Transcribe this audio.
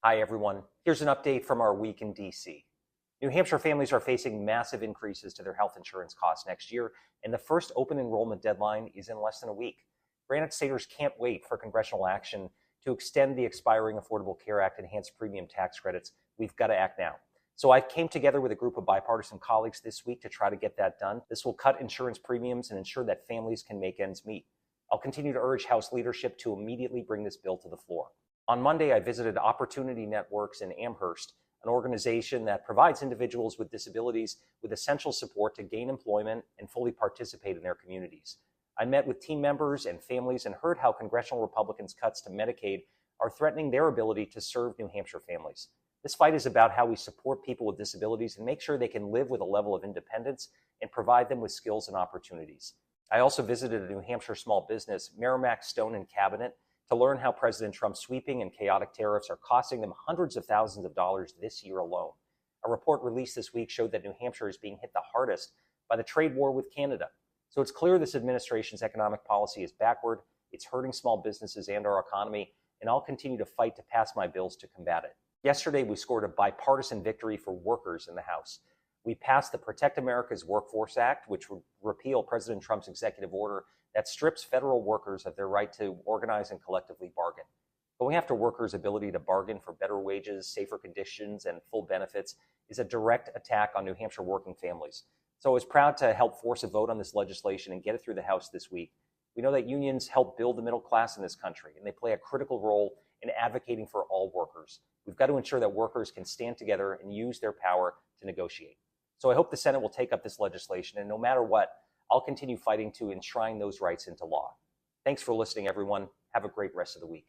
Hi, everyone. Here's an update from our week in DC. New Hampshire families are facing massive increases to their health insurance costs next year, and the first open enrollment deadline is in less than a week. Granite Staters can't wait for congressional action to extend the expiring Affordable Care Act enhanced premium tax credits. We've got to act now. So I came together with a group of bipartisan colleagues this week to try to get that done. This will cut insurance premiums and ensure that families can make ends meet. I'll continue to urge House leadership to immediately bring this bill to the floor. On Monday, I visited Opportunity Networks in Amherst, an organization that provides individuals with disabilities with essential support to gain employment and fully participate in their communities. I met with team members and families and heard how congressional Republicans' cuts to Medicaid are threatening their ability to serve New Hampshire families. This fight is about how we support people with disabilities and make sure they can live with a level of independence and provide them with skills and opportunities. I also visited a New Hampshire small business, Merrimack Stone and Cabinet, to learn how President Trump's sweeping and chaotic tariffs are costing them hundreds of thousands of dollars this year alone. A report released this week showed that New Hampshire is being hit the hardest by the trade war with Canada. So it's clear this administration's economic policy is backward, it's hurting small businesses and our economy, and I'll continue to fight to pass my bills to combat it. Yesterday, we scored a bipartisan victory for workers in the House. We passed the Protect America's Workforce Act, which would repeal President Trump's executive order that strips federal workers of their right to organize and collectively bargain. Going after workers' ability to bargain for better wages, safer conditions, and full benefits is a direct attack on New Hampshire working families. So I was proud to help force a vote on this legislation and get it through the House this week. We know that unions help build the middle class in this country, and they play a critical role in advocating for all workers. We've got to ensure that workers can stand together and use their power to negotiate. So I hope the Senate will take up this legislation, and no matter what, I'll continue fighting to enshrine those rights into law. Thanks for listening, everyone. Have a great rest of the week.